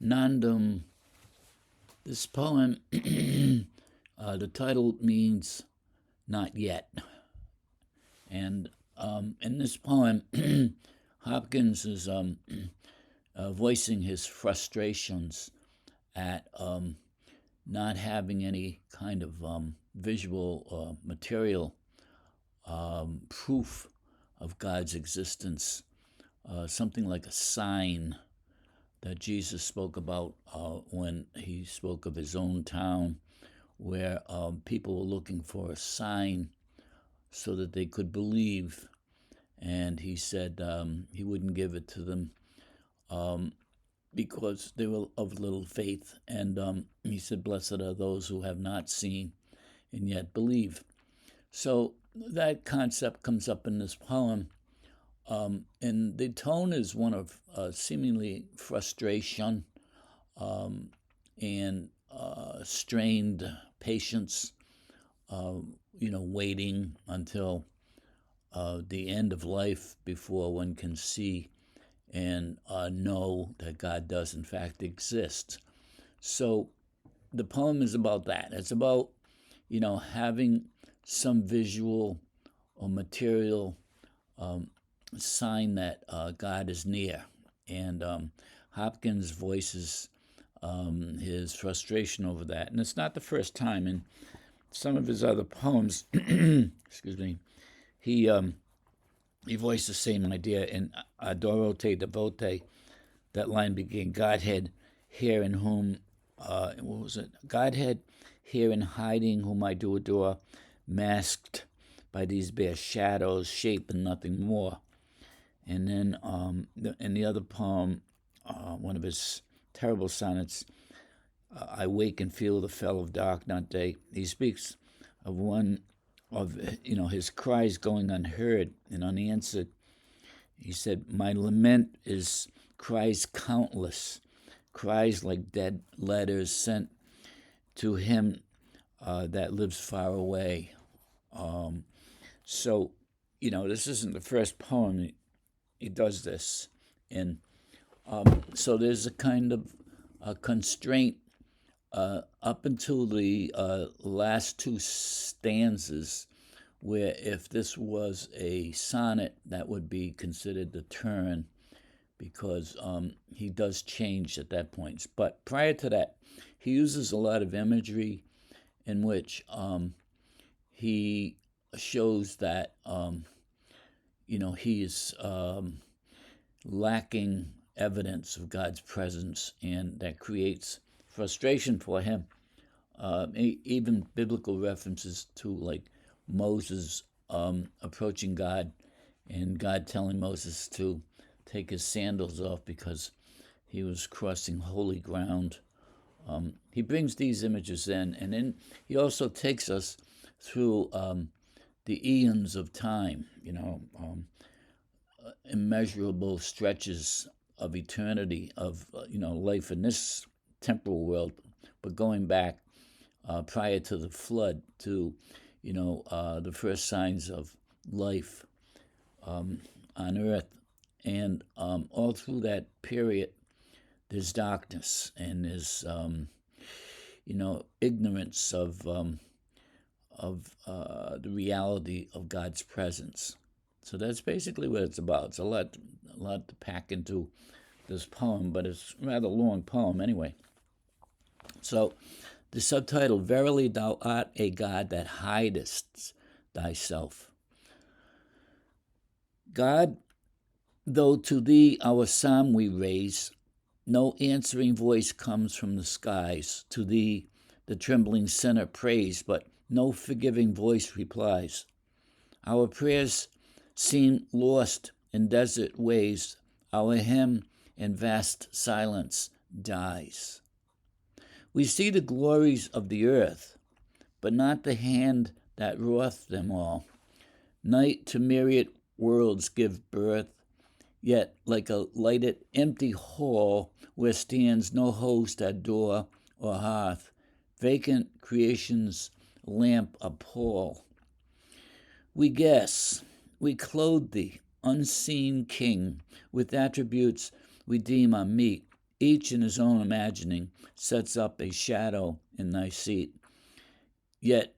Nondum. This poem, the title means not yet. And in this poem, Hopkins is voicing his frustrations at not having any kind of visual or material proof of God's existence, something like a sign that Jesus spoke about when he spoke of his own town, where people were looking for a sign so that they could believe. And he said he wouldn't give it to them because they were of little faith. And he said, "Blessed are those who have not seen and yet believe." So that concept comes up in this poem. And the tone is one of seemingly frustration and strained patience, waiting until the end of life before one can see and know that God does in fact exist. So the poem is about that. It's about, having some visual or material sign that God is near. And Hopkins voices his frustration over that. And it's not the first time. In some of his other poems, excuse me, he voiced the same idea. In Adoro Te Devote, that line began, "Godhead, here in whom, what was it? Godhead, here in hiding, whom I do adore, masked by these bare shadows, shape and nothing more." And then in the other poem, one of his terrible sonnets, "I wake and feel the fell of dark, not day." He speaks of one of his cries going unheard and unanswered. He said, "My lament is cries countless, cries like dead letters sent to him that lives far away." So, this isn't the first poem he does this. And so there's a kind of a constraint up until the last two stanzas, where if this was a sonnet, that would be considered the turn, because he does change at that point. But prior to that, he uses a lot of imagery in which he shows that he is lacking evidence of God's presence, and that creates frustration for him. Even biblical references to, like, Moses approaching God and God telling Moses to take his sandals off because he was crossing holy ground. He brings these images in, and then he also takes us through the eons of time, immeasurable stretches of eternity of life in this temporal world, but going back prior to the flood to the first signs of life on earth. And all through that period, there's darkness and there's ignorance of the reality of God's presence. So that's basically what it's about. It's a lot to pack into this poem, but it's a rather long poem anyway. So the subtitle, "Verily thou art a God that hidest thyself." God, though to thee our psalm we raise, no answering voice comes from the skies. To thee the trembling sinner prays, but no forgiving voice replies. Our prayers seem lost in desert ways. Our hymn in vast silence dies. We see the glories of the earth, but not the hand that wrought them all. Night to myriad worlds give birth, yet like a lighted empty hall where stands no host at door or hearth, vacant creation's lamp appall. We guess, we clothe thee, unseen king, with attributes we deem are meet, each in his own imagining, sets up a shadow in thy seat. Yet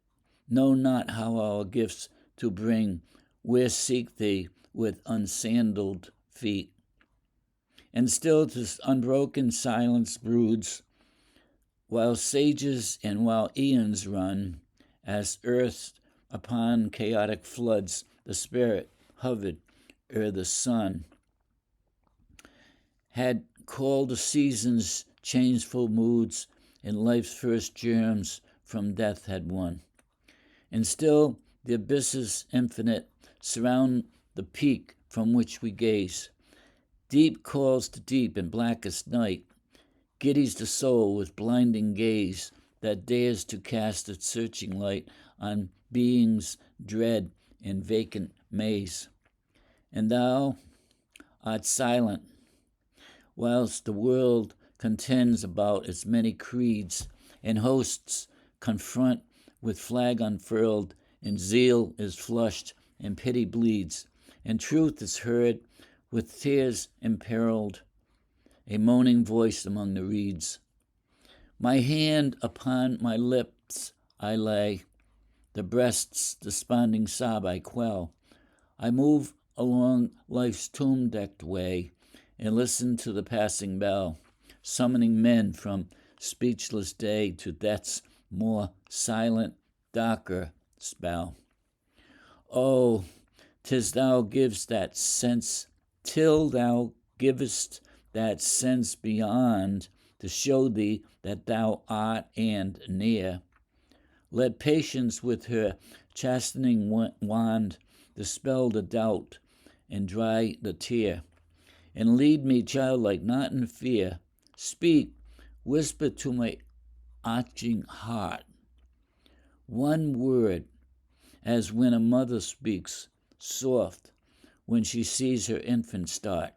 know not how our gifts to bring, where seek thee with unsandaled feet. And still 'tis unbroken silence broods, while sages and while eons run, as earth upon chaotic floods, the spirit hovered ere the sun had called the seasons' changeful moods, and life's first germs from death had won. And still the abysses infinite surround the peak from which we gaze. Deep calls to deep in blackest night, giddies the soul with blinding gaze that dares to cast its searching light on being's dread and vacant maze. And thou art silent, whilst the world contends about its many creeds, and hosts confront with flag unfurled, and zeal is flushed, and pity bleeds, and truth is heard with tears imperiled, a moaning voice among the reeds. My hand upon my lips I lay, the breast's desponding sob I quell. I move along life's tomb-decked way, and listen to the passing bell, summoning men from speechless day to death's more silent, darker spell. Oh, 'tis thou givest that sense, till thou givest that sense beyond, to show thee that thou art and near. Let patience with her chastening wand dispel the doubt and dry the tear, and lead me childlike, not in fear. Speak, whisper to my arching heart one word, as when a mother speaks, soft, when she sees her infant start,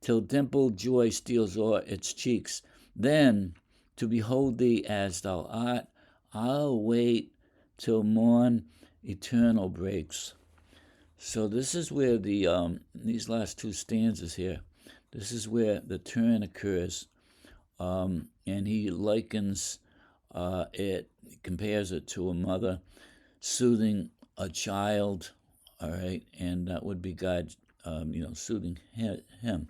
till dimpled joy steals o'er its cheeks. Then, to behold thee as thou art, I'll wait till morn eternal breaks. So this is where these last two stanzas here, this is where the turn occurs, and he likens it, compares it to a mother soothing a child, all right, and that would be God, soothing him.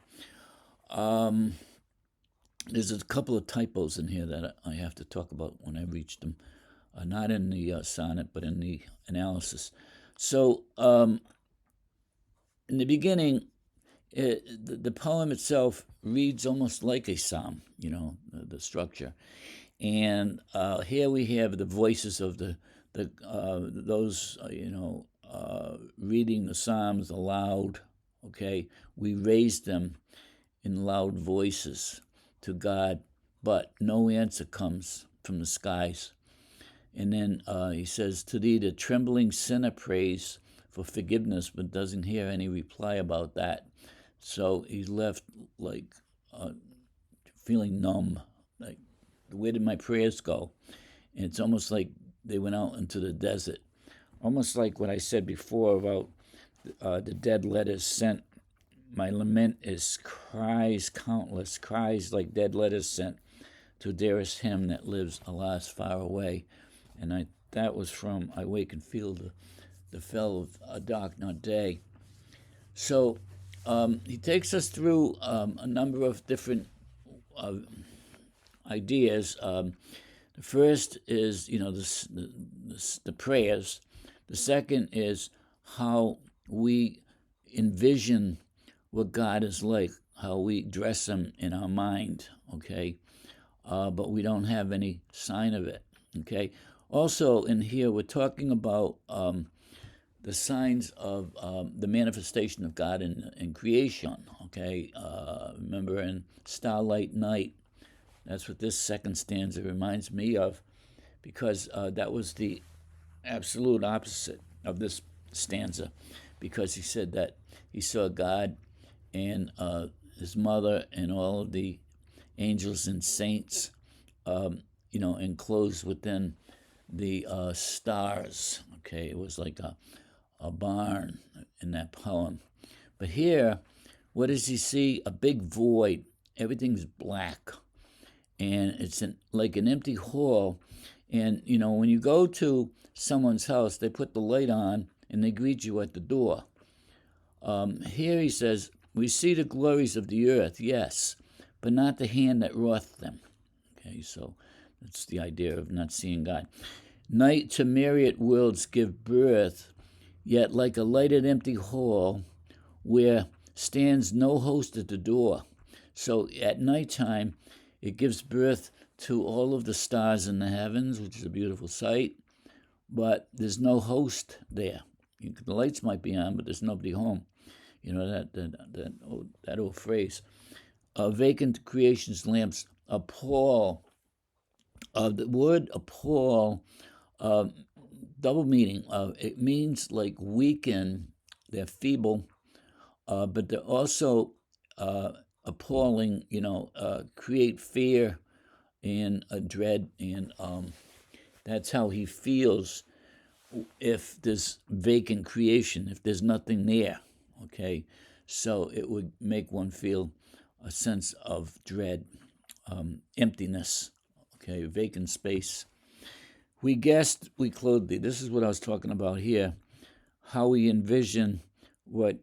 There's a couple of typos in here that I have to talk about when I reach them, not in the sonnet, but in the analysis. So, in the beginning, the poem itself reads almost like a psalm, the structure. And here we have the voices of those reading the psalms aloud. Okay, we raise them in loud voices to God, but no answer comes from the skies. And then he says, "To thee the trembling sinner prays for forgiveness," but doesn't hear any reply about that. So he's left like feeling numb, like, where did my prayers go? And it's almost like they went out into the desert. Almost like what I said before about the dead letters sent. My lament is cries countless, cries like dead letters sent to dearest him that lives, alas, far away. And that was from I Wake and Feel the Fell of a Dark Not Day. So he takes us through a number of different ideas. The first is, the prayers. The second is how we envision what God is like, how we dress him in our mind, okay? But we don't have any sign of it, okay? Also in here, we're talking about the signs of the manifestation of God in creation, okay? Remember in Starlight Night, that's what this second stanza reminds me of, because that was the absolute opposite of this stanza, because he said that he saw God and his mother and all of the angels and saints, enclosed within the stars. Okay, it was like a barn in that poem. But here, what does he see? A big void everything's black, and it's like an empty hall. And when you go to someone's house, they put the light on and they greet you at the door. Here he says, we see the glories of the earth, yes, but not the hand that wrought them. Okay, so that's the idea of not seeing God. Night to myriad worlds give birth, yet like a lighted empty hall where stands no host at the door. So at nighttime, it gives birth to all of the stars in the heavens, which is a beautiful sight, but there's no host there. The lights might be on, but there's nobody home. That old phrase. Vacant creation's lamps appall. The word appall, double meaning. It means like weaken, they're feeble, but they're also appalling, create fear and dread, and that's how he feels if there's vacant creation, if there's nothing there, okay? So it would make one feel a sense of dread, emptiness, okay, vacant space. We guessed, we clothed thee. This is what I was talking about here, how we envision what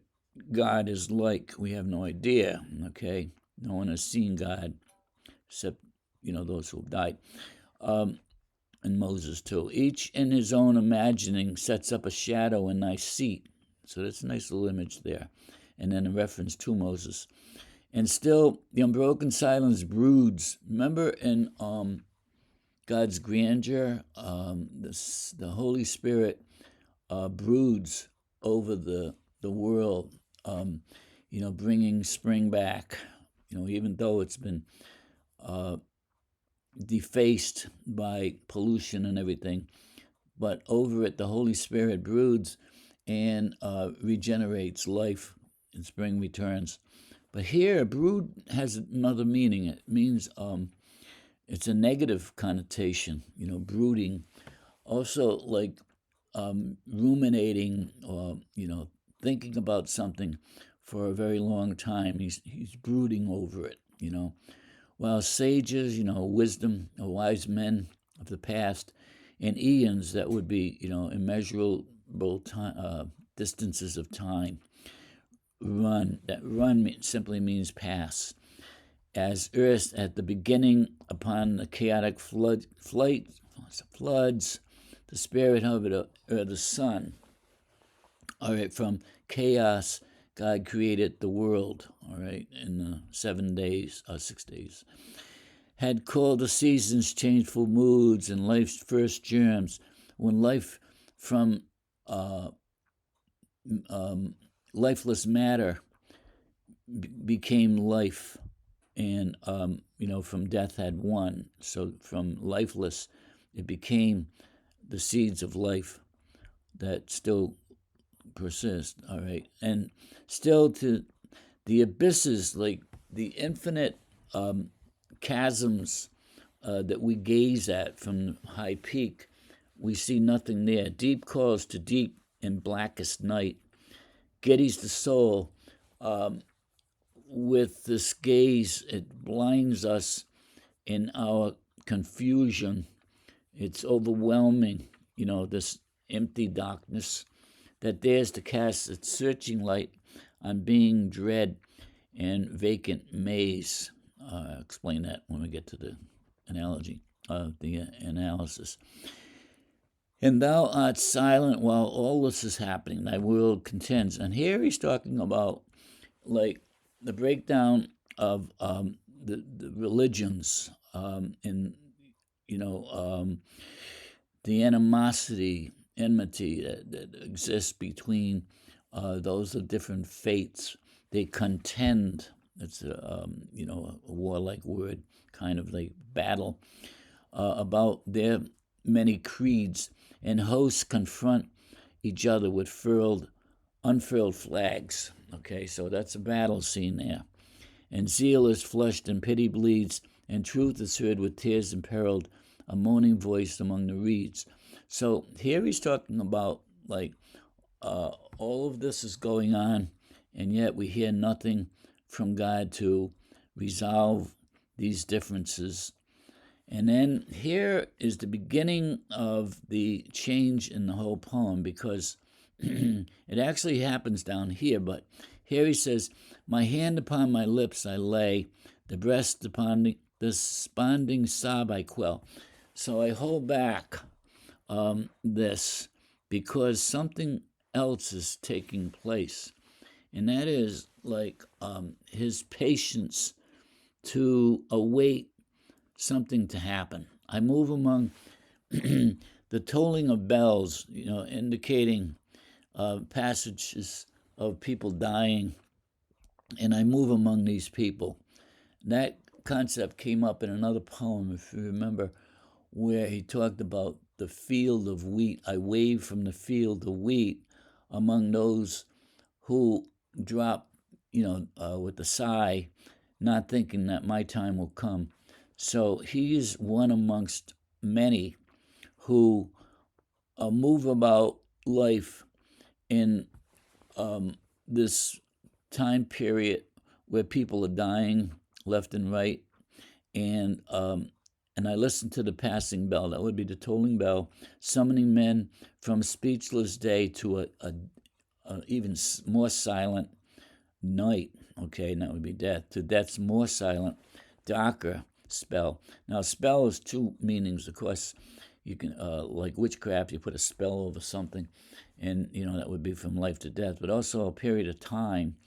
God is like. We have no idea, okay? No one has seen God except, those who have died. And Moses too. Each in his own imagining sets up a shadow in thy seat. So that's a nice little image there. And then a reference to Moses. And still the unbroken silence broods. Remember in God's grandeur, the Holy Spirit broods over the world, bringing spring back, even though it's been defaced by pollution and everything. But over it, the Holy Spirit broods and regenerates life, and spring returns. But here, brood has another meaning. It means it's a negative connotation, brooding. Also, like ruminating or, thinking about something for a very long time. He's brooding over it, While sages, wisdom, wise men of the past, and eons, that would be, immeasurable distances of time, run. That run simply means pass. As earth at the beginning upon the chaotic floods, the spirit of it, or the sun. All right, from chaos, God created the world, all right, in the 6 days. Had called the seasons changeful moods and life's first germs. When life from lifeless matter became life, and, from death had won. So from lifeless, it became the seeds of life that still persist, all right? And still to the abysses, like the infinite chasms that we gaze at from the high peak, we see nothing there. Deep calls to deep in blackest night. Giddies the soul. With this gaze, it blinds us in our confusion. It's overwhelming, this empty darkness that dares to cast its searching light on being dread and vacant maze. I'll explain that when we get to the analogy of the analysis. And thou art silent while all this is happening. Thy world contends. And here he's talking about, like, the breakdown of the religions, and the animosity, enmity that exists between those of different faiths. They contend. It's a warlike word, kind of like battle, about their many creeds, and hosts confront each other with unfurled flags. Okay, so that's a battle scene there. And zeal is flushed and pity bleeds, and truth is heard with tears imperiled, a moaning voice among the reeds. So here he's talking about, like, all of this is going on, and yet we hear nothing from God to resolve these differences. And then here is the beginning of the change in the whole poem, because it actually happens down here, but here he says, "My hand upon my lips I lay, the breast upon the desponding sob I quell." So I hold back this because something else is taking place, and that is like his patience to await something to happen. I move among the tolling of bells, indicating passages of people dying, and I move among these people. That concept came up in another poem, if you remember, where he talked about the field of wheat. I wave from the field of wheat among those who drop, with a sigh, not thinking that my time will come. So he's one amongst many who move about life in this time period where people are dying left and right, and I listen to the passing bell. That would be the tolling bell, summoning men from speechless day to a even more silent night. Okay, and that would be death. To death's more silent, darker spell. Now, spell has two meanings, of course. You can, like witchcraft, you put a spell over something, and that would be from life to death. But also a period of time,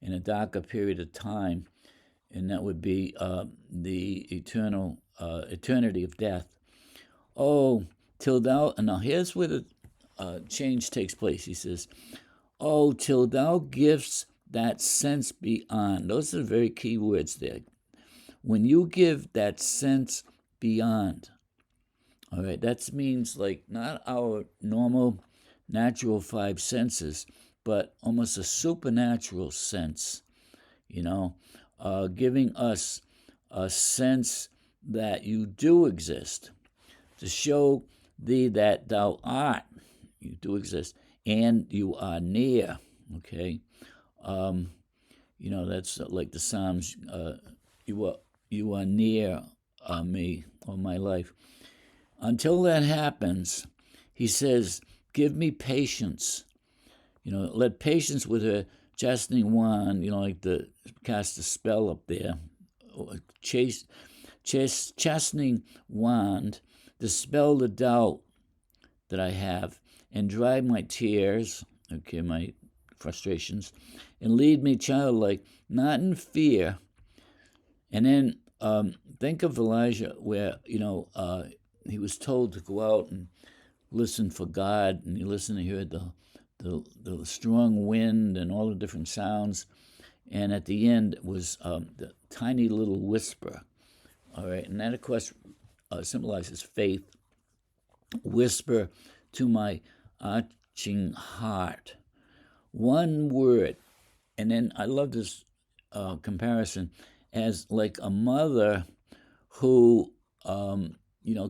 in a darker period of time, and that would be the eternity of death. Oh, till thou, and now here's where the change takes place. He says, "Oh, till thou givest that sense beyond." Those are very key words there. When you give that sense beyond, all right, that means like not our normal natural five senses, but almost a supernatural sense, giving us a sense that you do exist, to show thee that thou art, you do exist, and you are near, okay? That's like the Psalms, you are near me all my life. Until that happens, he says, give me patience. Let patience with her chastening wand, like the cast a spell up there, chastening wand, dispel the doubt that I have, and dry my tears, okay, my frustrations, and lead me childlike, not in fear. And then think of Elijah, where he was told to go out and listen for God, and he listened and he heard the strong wind and all the different sounds, and at the end it was the tiny little whisper. All right, and that of course symbolizes faith. Whisper to my arching heart, one word. And then I love this comparison as like a mother who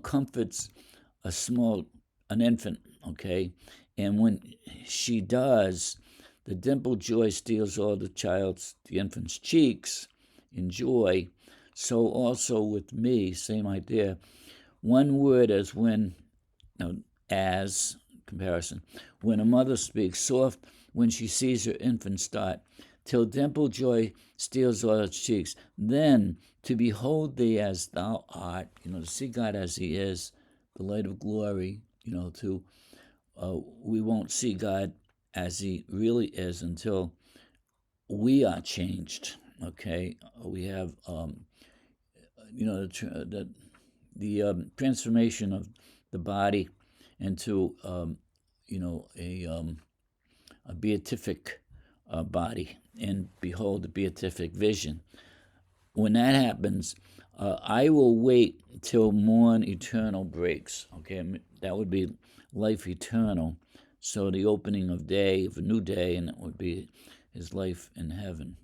comforts an infant, okay? And when she does, the dimpled joy steals all the infant's cheeks in joy. So also with me, same idea. One word as comparison. When a mother speaks, soft when she sees her infant start, till dimpled joy steals all its cheeks. Then to behold thee as thou art, to see God as he is, the light of glory, we won't see God as he really is until we are changed, okay? We have, the transformation of the body into, a beatific body, and behold the beatific vision. When that happens, I will wait till morn eternal breaks. Okay, that would be life eternal. So the opening of a new day, and it would be his life in heaven.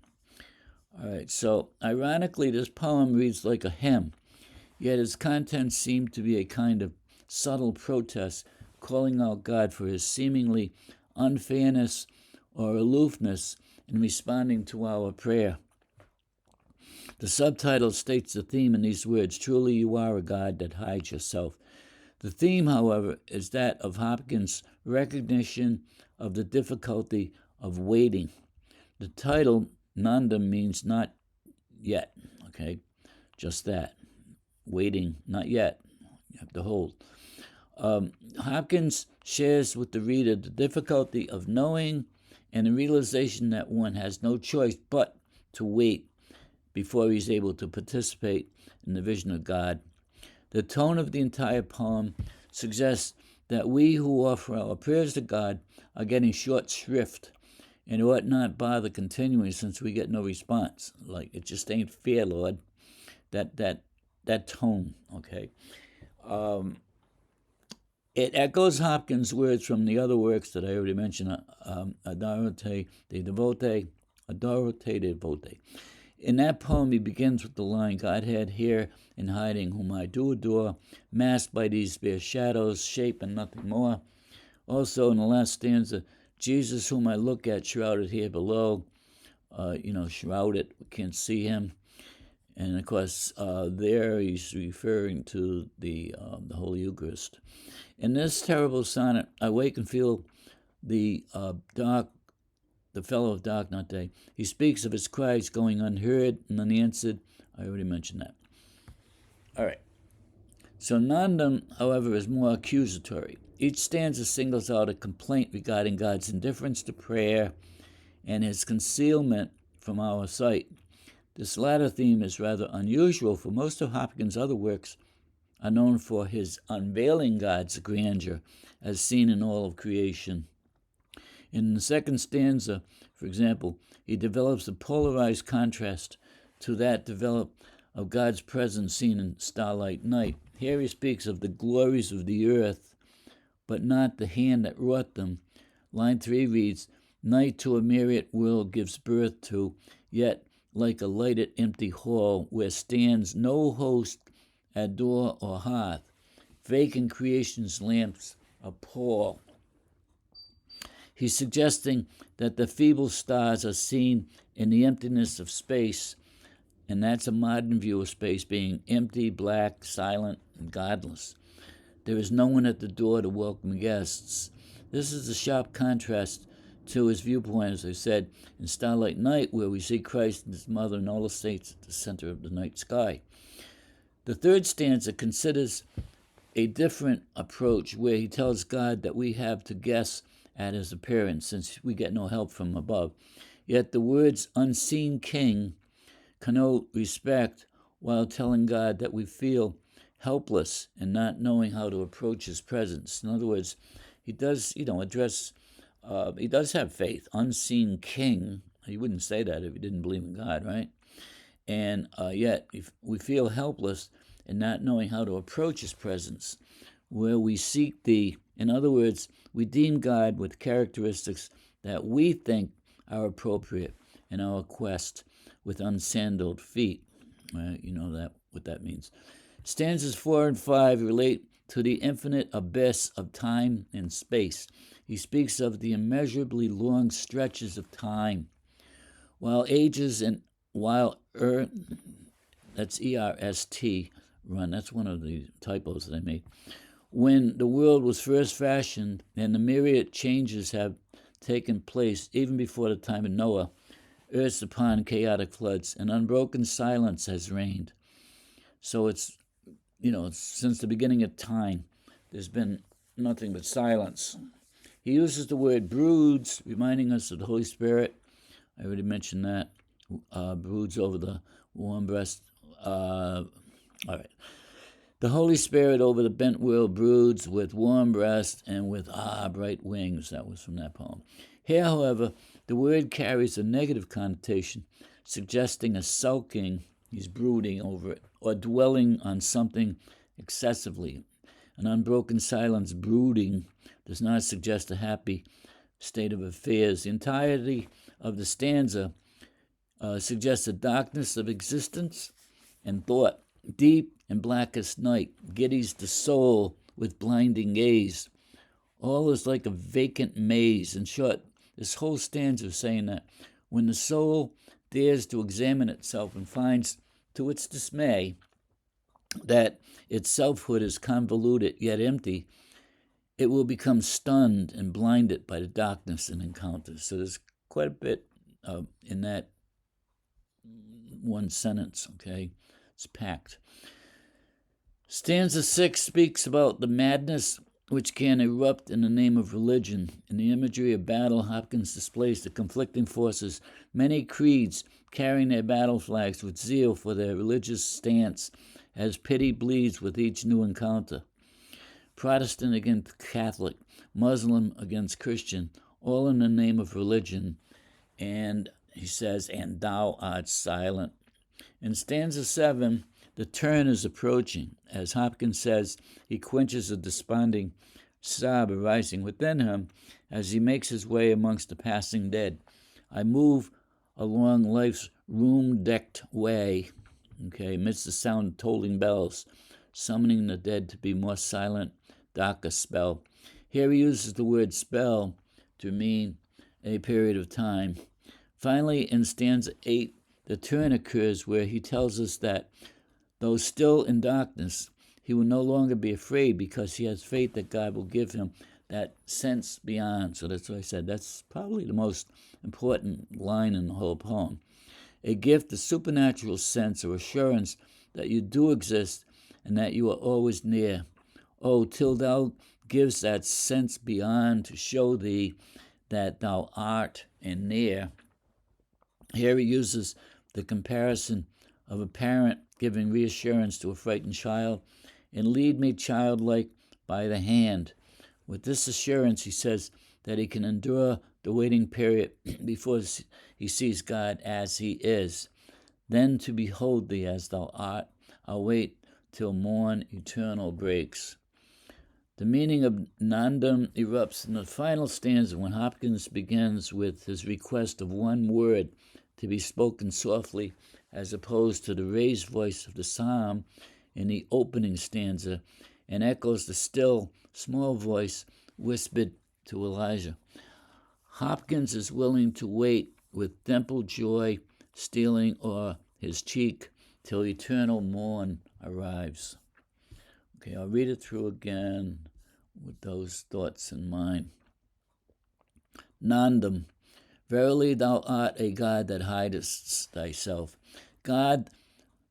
All right, so ironically, this poem reads like a hymn, yet its contents seem to be a kind of subtle protest, calling out God for his seemingly unfairness or aloofness in responding to our prayer. The subtitle states the theme in these words: truly you are a God that hides yourself. The theme, however, is that of Hopkins' recognition of the difficulty of waiting. The title, Nondum, means not yet, okay? Just that. Waiting, not yet. You have to hold. Hopkins shares with the reader the difficulty of knowing and the realization that one has no choice but to wait before he's able to participate in the vision of God. The tone of the entire poem suggests that we who offer our prayers to God are getting short shrift and ought not bother continuing since we get no response. Like, it just ain't fair, Lord. That tone, okay? It echoes Hopkins' words from the other works that I already mentioned, Adorate de Devote. In that poem, he begins with the line, Godhead here in hiding, whom I do adore, masked by these bare shadows, shape and nothing more. Also, in the last stanza, Jesus, whom I look at, shrouded here below, shrouded, we can't see him. And, of course, there he's referring to the Holy Eucharist. In this terrible sonnet, I wake and feel the fellow of dark, not day. He speaks of his cries going unheard and unanswered. I already mentioned that. All right. So Nondum, however, is more accusatory. Each stanza singles out a complaint regarding God's indifference to prayer and his concealment from our sight. This latter theme is rather unusual, for most of Hopkins' other works are known for his unveiling God's grandeur as seen in all of creation. In the second stanza, for example, he develops a polarized contrast to that developed of God's presence seen in starlight night. Here he speaks of the glories of the earth, but not the hand that wrought them. Line 3 reads, night to a myriad world gives birth to, yet like a lighted empty hall where stands no host at door or hearth, vacant creation's lamps appall. He's suggesting that the feeble stars are seen in the emptiness of space, and that's a modern view of space being empty, black, silent, and godless. There is no one at the door to welcome guests. This is a sharp contrast to his viewpoint, as I said, in Starlight Night, where we see Christ and his mother and all the saints at the center of the night sky. The third stanza considers a different approach, where he tells God that we have to guess at his appearance, since we get no help from above. Yet the words unseen king connote respect, while telling God that we feel helpless and not knowing how to approach his presence. In other words, he does, address, he does have faith. Unseen king, he wouldn't say that if he didn't believe in God, right? And yet we feel helpless and not knowing how to approach his presence, where we seek thee. In other words, we deem God with characteristics that we think are appropriate in our quest with unsandaled feet. You know what that means. Stanzas 4 and 5 relate to the infinite abyss of time and space. He speaks of the immeasurably long stretches of time, while ages and that's ERST run. That's one of the typos that I made. When the world was first fashioned and the myriad changes have taken place even before the time of Noah, earth's upon chaotic floods, and unbroken silence has reigned. So it's since the beginning of time, there's been nothing but silence. He uses the word broods, reminding us of the Holy Spirit. I already mentioned that. Broods over the warm breast. All right. The Holy Spirit over the bent world broods with warm breast and with bright wings. That was from that poem. Here, however, the word carries a negative connotation, suggesting a sulking, he's brooding over it, or dwelling on something excessively. An unbroken silence, brooding, does not suggest a happy state of affairs. The entirety of the stanza suggests a darkness of existence and thought. Deep and blackest night giddies the soul with blinding gaze. All is like a vacant maze. In short, this whole stanza is saying that when the soul dares to examine itself and finds to its dismay, that its selfhood is convoluted yet empty, it will become stunned and blinded by the darkness it encounters. So there's quite a bit in that one sentence, okay? It's packed. Stanza 6 speaks about the madness which can erupt in the name of religion. In the imagery of battle, Hopkins displays the conflicting forces, many creeds carrying their battle flags with zeal for their religious stance, as pity bleeds with each new encounter. Protestant against Catholic, Muslim against Christian, all in the name of religion. And he says, and thou art silent. In stanza 7, the turn is approaching. As Hopkins says, he quenches a desponding sob arising within him as he makes his way amongst the passing dead. I move along life's room-decked way, amidst the sound of tolling bells, summoning the dead to be more silent, darker spell. Here he uses the word spell to mean a period of time. Finally, in stanza 8, the turn occurs where he tells us that, though still in darkness, he will no longer be afraid because he has faith that God will give him that sense beyond. So that's what I said. That's probably the most important line in the whole poem. A gift, a supernatural sense or assurance that you do exist and that you are always near. Oh, till thou givest that sense beyond to show thee that thou art and near. Here he uses the comparison of a parent giving reassurance to a frightened child, and lead me childlike by the hand. With this assurance, he says that he can endure the waiting period before he sees God as he is. Then to behold thee as thou art, I'll wait till morn eternal breaks. The meaning of Nondum erupts in the final stanza when Hopkins begins with his request of one word to be spoken softly as opposed to the raised voice of the psalm in the opening stanza, and echoes the still, small voice whispered to Elijah. Hopkins is willing to wait with dimpled joy stealing o'er his cheek till eternal morn arrives. Okay, I'll read it through again with those thoughts in mind. Nondum, verily thou art a God that hidest thyself. God,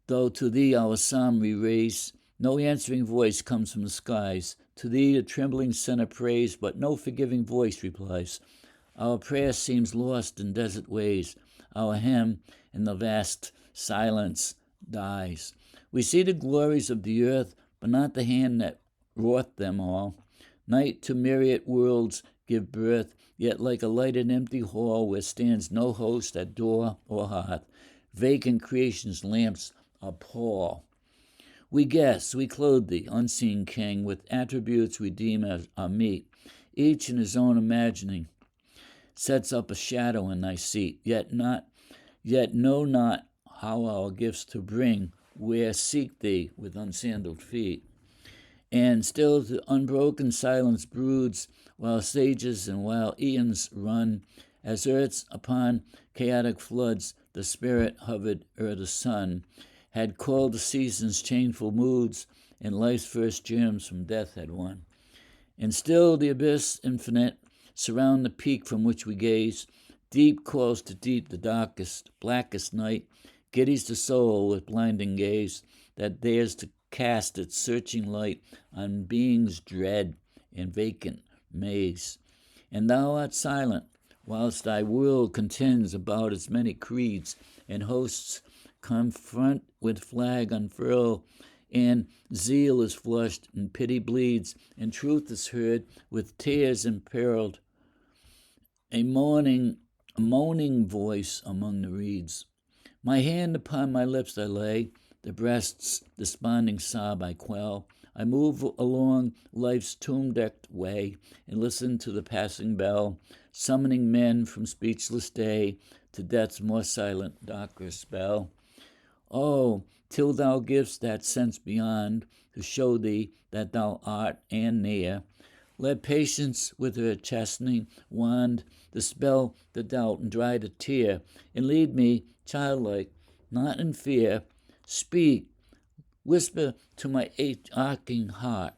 though to thee our psalm we raise, no answering voice comes from the skies. To thee the trembling sinner prays, but no forgiving voice replies. Our prayer seems lost in desert ways. Our hymn in the vast silence dies. We see the glories of the earth, but not the hand that wrought them all. Night to myriad worlds give birth, yet like a lighted empty hall where stands no host at door or hearth, vacant creation's lamps appall. We guess, we clothe thee, unseen King, with attributes we deem as our meet. Each in his own imagining sets up a shadow in thy seat, yet know not how our gifts to bring, where seek thee with unsandaled feet. And still the unbroken silence broods, while sages and while eons run, as earth's upon chaotic floods the spirit hovered o'er the sun, had called the seasons changeful moods, and life's first germs from death had won. And still the abyss infinite surround the peak from which we gaze. Deep calls to deep the darkest, blackest night, giddies the soul with blinding gaze, that dares to cast its searching light on being's dread and vacant maze. And thou art silent, whilst thy world contends about its many creeds, and hosts confront with flag unfurl, and zeal is flushed, and pity bleeds, and truth is heard with tears imperiled. A moaning voice among the reeds. My hand upon my lips I lay, the breast's desponding sob I quell. I move along life's tomb-decked way and listen to the passing bell, summoning men from speechless day to death's more silent, darker spell. Oh, till thou givest that sense beyond to show thee that thou art and near, let patience with her chastening wand dispel the doubt and dry the tear, and lead me, childlike, not in fear, Speak, whisper to my aching heart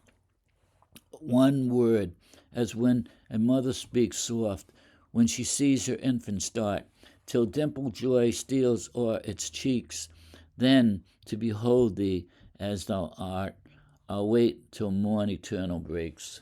one word, as when a mother speaks soft when she sees her infant start, till dimpled joy steals o'er its cheeks. Then to behold thee as thou art, I'll wait till morn eternal breaks.